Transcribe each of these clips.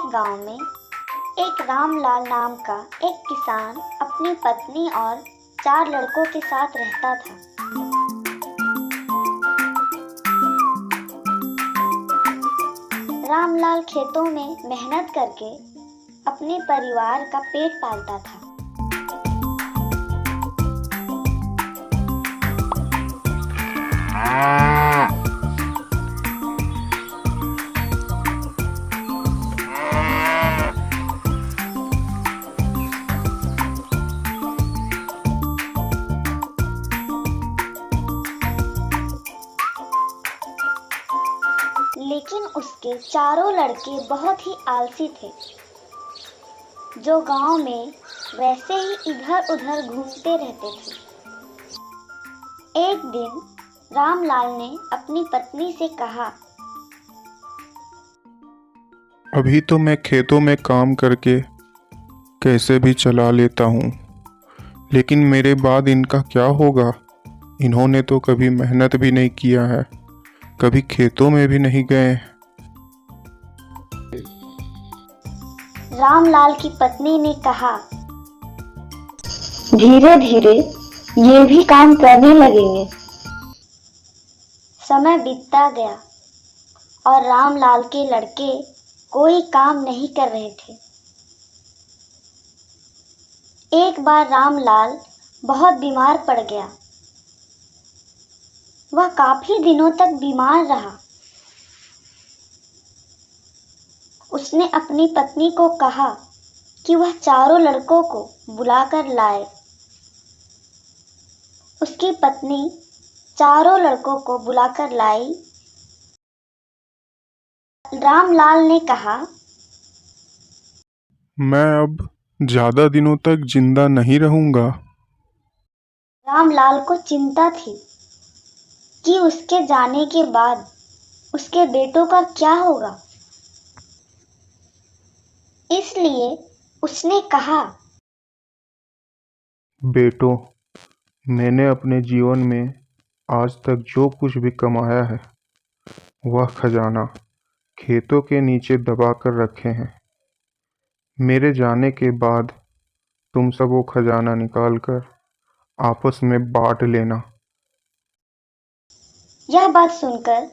एक गांव में एक रामलाल नाम का एक किसान अपनी पत्नी और 4 लड़कों के साथ रहता था। रामलाल खेतों में मेहनत करके अपने परिवार का पेट पालता था। लेकिन उसके चारों लड़के बहुत ही आलसी थे, जो गांव में वैसे ही इधर-उधर घूमते रहते थे। एक दिन रामलाल ने अपनी पत्नी से कहा, अभी तो मैं खेतों में काम करके कैसे भी चला लेता हूँ, लेकिन मेरे बाद इनका क्या होगा? इन्होंने तो कभी मेहनत भी नहीं किया है, कभी खेतों में भी नहीं गए। रामलाल की पत्नी ने कहा, धीरे धीरे ये भी काम करने लगेंगे। समय बीतता गया और रामलाल के लड़के कोई काम नहीं कर रहे थे। एक बार रामलाल बहुत बीमार पड़ गया। वह काफी दिनों तक बीमार रहा। उसने अपनी पत्नी को कहा कि वह चारों लड़कों को बुलाकर लाए। उसकी पत्नी चारों लड़कों को बुलाकर लाई। रामलाल ने कहा, मैं अब ज़्यादा दिनों तक जिंदा नहीं रहूंगा। रामलाल को चिंता थी कि उसके जाने के बाद उसके बेटों का क्या होगा। इसलिए उसने कहा, बेटों, मैंने अपने जीवन में आज तक जो कुछ भी कमाया है, वह खजाना खेतों के नीचे दबा कर रखे हैं। मेरे जाने के बाद तुम सब वो खजाना निकाल कर आपस में बांट लेना। यह बात सुनकर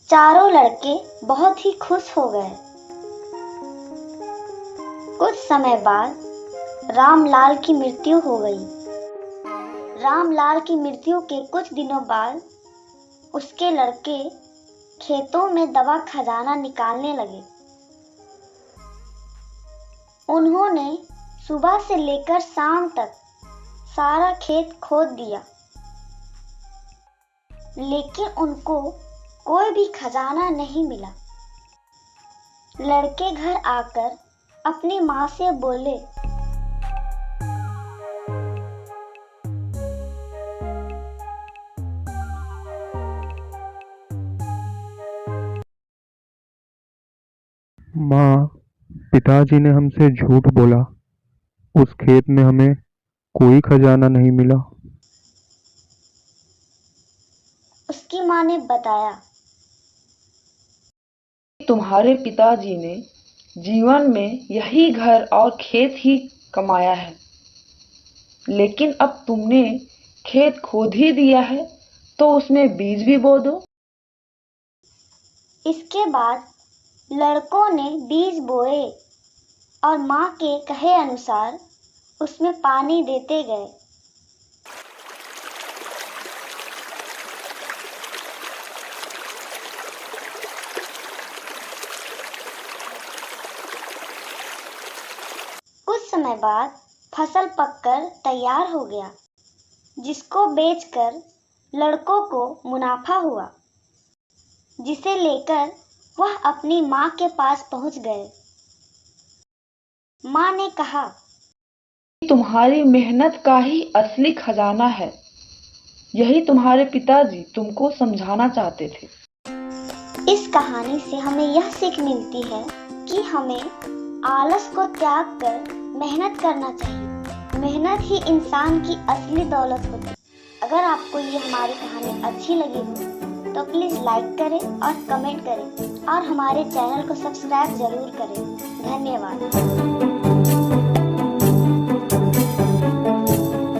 चारों लड़के बहुत ही खुश हो गए। कुछ समय बाद रामलाल की मृत्यु हो गई। रामलाल की मृत्यु के कुछ दिनों बाद उसके लड़के खेतों में दबा खजाना निकालने लगे। उन्होंने सुबह से लेकर शाम तक सारा खेत खोद दिया, लेकिन उनको कोई भी खजाना नहीं मिला। लड़के घर आकर अपनी माँ से बोले, माँ, पिताजी ने हमसे झूठ बोला। उस खेत में हमें कोई खजाना नहीं मिला। उसकी माँ ने बताया, तुम्हारे पिताजी ने जीवन में यही घर और खेत ही कमाया है, लेकिन अब तुमने खेत खोद ही दिया है, तो उसमें बीज भी बो दो। इसके बाद लड़कों ने बीज बोए और माँ के कहे अनुसार उसमें पानी देते गए। कुछ समय बाद फसल पककर तैयार हो गया, जिसको बेचकर लड़कों को मुनाफा हुआ, जिसे लेकर वह अपनी माँ के पास पहुंच गए। माँ ने कहा, तुम्हारी मेहनत का ही असली खजाना है। यही तुम्हारे पिताजी तुमको समझाना चाहते थे। इस कहानी से हमें यह सीख मिलती है कि हमें आलस को त्याग कर मेहनत करना चाहिए। मेहनत ही इंसान की असली दौलत होती है। अगर आपको ये हमारी कहानी अच्छी लगी हो तो प्लीज़ लाइक करें और कमेंट करें और हमारे चैनल को सब्सक्राइब जरूर करें। धन्यवाद।